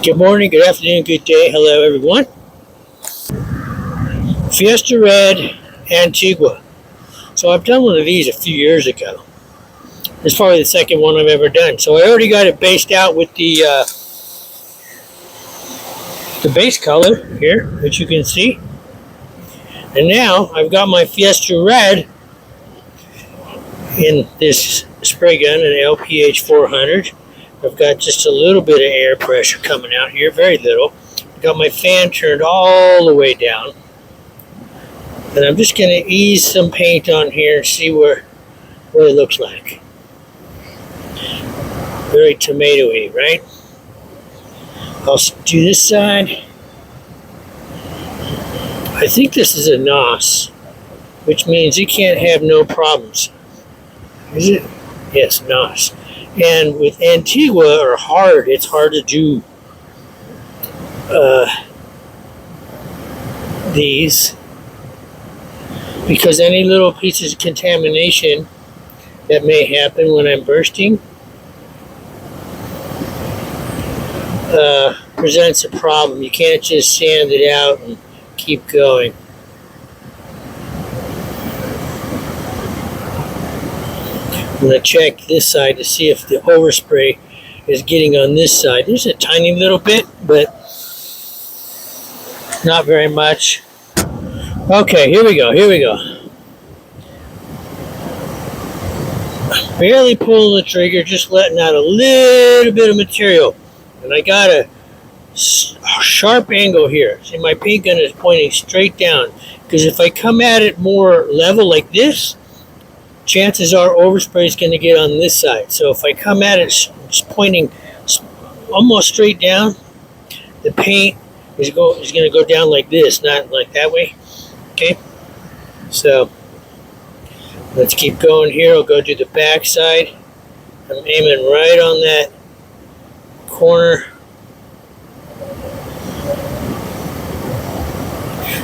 Good morning, good afternoon, good day. Hello, everyone. Fiesta Red Antigua. So I've done one of these a few years ago. It's probably the second one I've ever done. So I already got it based out with the base color here, as you can see. And now I've got my Fiesta Red in this spray gun, an LPH 400. I've got just a little bit of air pressure coming out here, very little. I've got my fan turned all the way down. And I'm just going to ease some paint on here and see what it looks like. Very tomatoey, right? I'll do this side. I think this is a NOS, which means it can't have no problems. Is it? Yes, NOS. And with Antigua or hard, it's hard to do these because any little pieces of contamination that may happen when I'm bursting presents a problem. You can't just sand it out and keep going. I'm going to check this side to see if the overspray is getting on this side. There's a tiny little bit, but not very much. Okay, here we go. Barely pulling the trigger, just letting out a little bit of material. And I got a sharp angle here. See, my paint gun is pointing straight down. Because if I come at it more level like this, chances are overspray is going to get on this side. So if I come at it just pointing almost straight down, the paint is going to go down like this, not like that way. Okay, so let's keep going here. I'll go to the back side. I'm aiming right on that corner.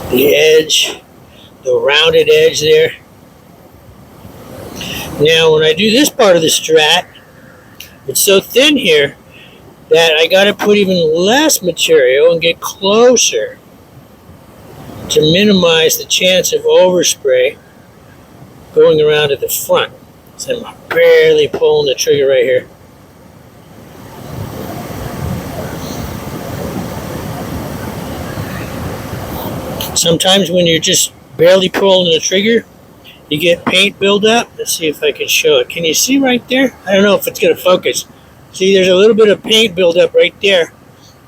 The edge, the rounded edge there. Now, when I do this part of the Strat, it's so thin here that I got to put even less material and get closer to minimize the chance of overspray going around at the front. So I'm barely pulling the trigger right here. Sometimes when you're just barely pulling the trigger, you get paint buildup. Let's see if I can show it. Can you see right there? I don't know if it's going to focus. See, there's a little bit of paint buildup right there.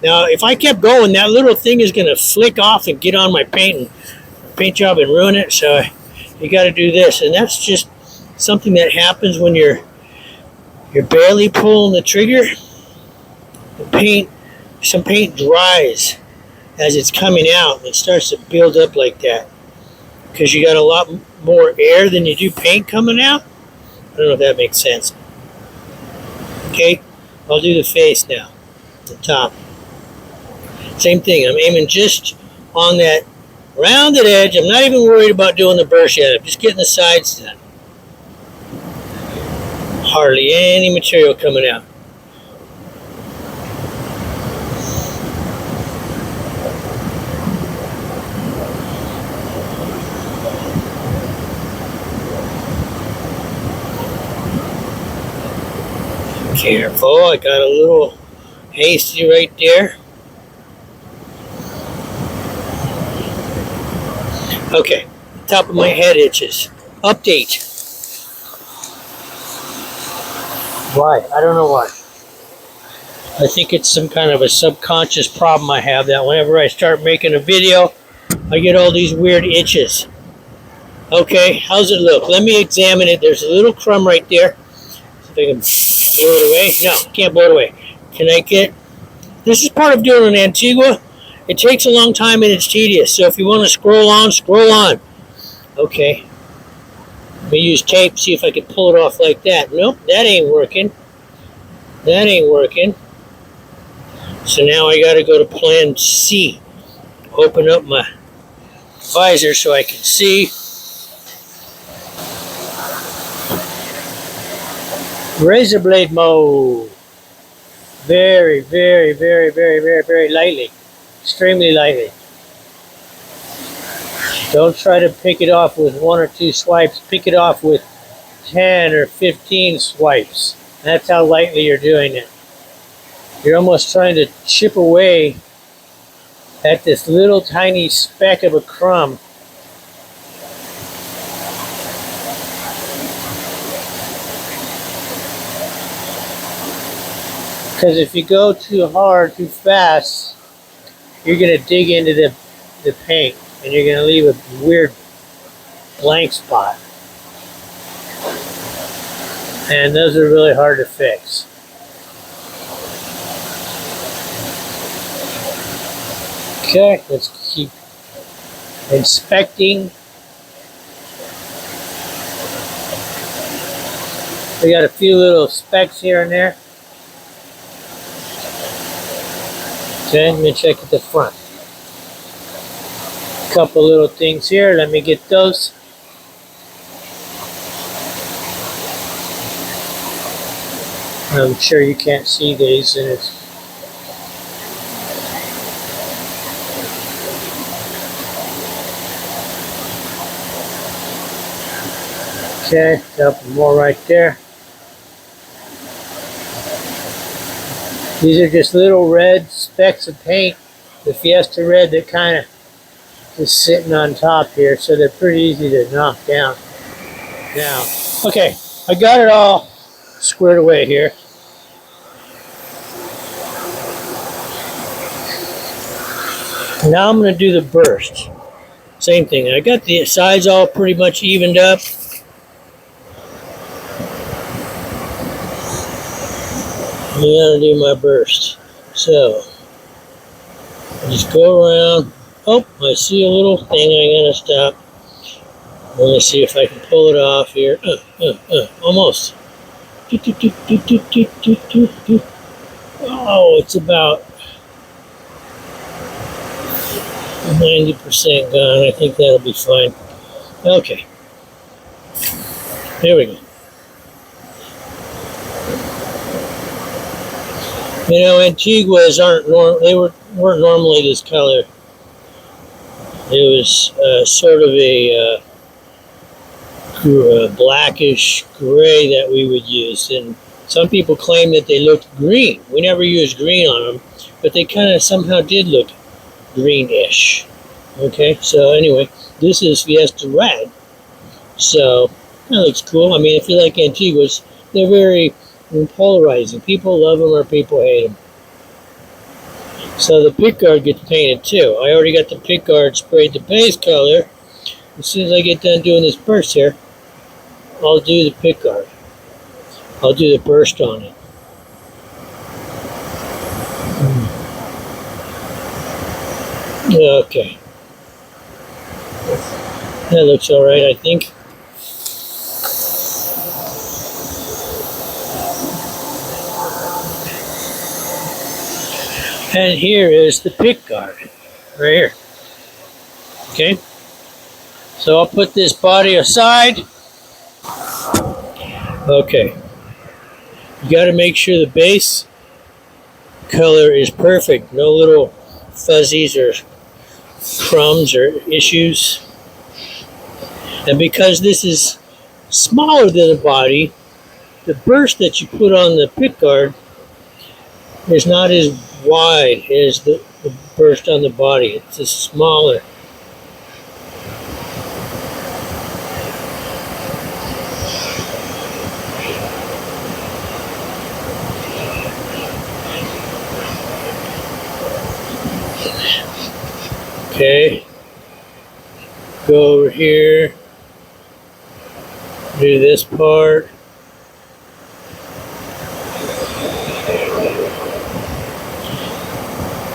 Now, if I kept going, that little thing is going to flick off and get on my paint job and ruin it. So you got to do this, and that's just something that happens when you're barely pulling the trigger. Some paint dries as it's coming out. It starts to build up like that because you got a lot more air than you do paint coming out. I don't know if that makes sense. Okay, I'll do the face now, the top. Same thing, I'm aiming just on that rounded edge. I'm not even worried about doing the burst yet. I'm just getting the sides done. Hardly any material coming out. Careful, I got a little hasty right there. Okay, top of my head itches. Update. Why? I don't know why. I think it's some kind of a subconscious problem I have that whenever I start making a video, I get all these weird itches. Okay, how's it look? Let me examine it. There's a little crumb right there. See if I can blow it away. No, can't blow it away. Can I get... This is part of doing an Antigua. It takes a long time and it's tedious. So if you want to scroll on, scroll on. Okay. Let me use tape, see if I can pull it off like that. Nope, that ain't working. That ain't working. So now I got to go to plan C. Open up my visor so I can see. Razor blade mode. Very, very, very, very, very, very lightly. Extremely lightly. Don't try to pick it off with 1 or 2 swipes. Pick it off with 10 or 15 swipes. That's how lightly you're doing it. You're almost trying to chip away at this little tiny speck of a crumb. Because if you go too hard, too fast, you're going to dig into the paint and you're going to leave a weird blank spot. And those are really hard to fix. Okay, let's keep inspecting. We got a few little specks here and there. Okay, let me check at the front. A couple little things here. Let me get those. I'm sure you can't see these, and it's okay. A couple more right there. These are just little red specks of paint, the Fiesta Red, that kind of is sitting on top here, so they're pretty easy to knock down. Now, okay, I got it all squared away here. Now I'm going to do the burst. Same thing. I got the sides all pretty much evened up. I'm going to do my burst. So, I just go around. Oh, I see a little thing. I'm going to stop. Let me see if I can pull it off here. Almost. Oh, it's about 90% gone. I think that'll be fine. Okay. There we go. You know, Antiguas weren't normally this color. It was sort of a blackish gray that we would use, and some people claim that they looked green. We never used green on them, but they kind of somehow did look greenish. Okay, so anyway, this is Fiesta Red, so that looks cool. I mean, if you like Antiguas, they're very polarizing. People love them or people hate them. So the pickguard gets painted too. I already got the pickguard sprayed the base color. As soon as I get done doing this burst here, I'll do the pickguard. I'll do the burst on it. Okay. That looks alright, I think. And here is the pickguard, right here. Okay. So I'll put this body aside. Okay. You got to make sure the base color is perfect. No little fuzzies or crumbs or issues. And because this is smaller than the body, the burst that you put on the pickguard is not as wide as the burst on the body. It's just smaller. Okay, go over here, do this part.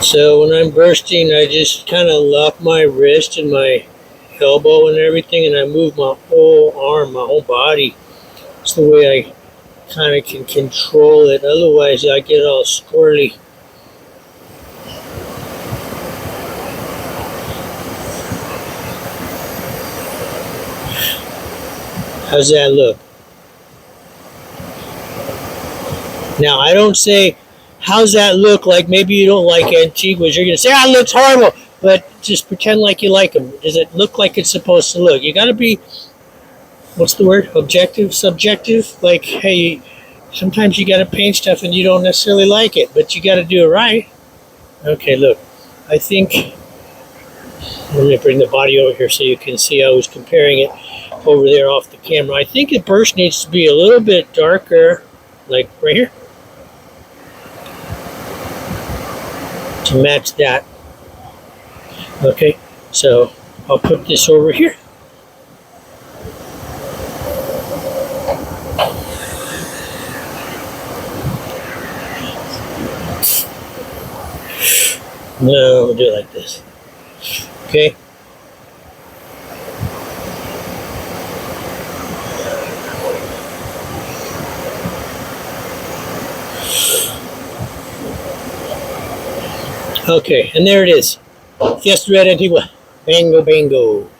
So when I'm bursting, I just kind of lock my wrist and my elbow and everything, and I move my whole arm, my whole body. It's the way I kind of can control it. Otherwise, I get all squirrely. How's that look? Now, I don't say How's that look? Like maybe you don't like Antiguas. You're gonna say, "Ah, it looks horrible," but just pretend like you like them. Does it look like it's supposed to look? You got to be, what's the word? Objective, subjective. Like, hey, sometimes you got to paint stuff and you don't necessarily like it, but you got to do it right. Okay, look. I think let me bring the body over here so you can see. I was comparing it over there off the camera. I think the burst needs to be a little bit darker, like right here, to match that. Okay, so I'll put this over here. No, we'll do it like this. Okay. Okay, and there it is. Fiesta Red Antigua. Bango, bango.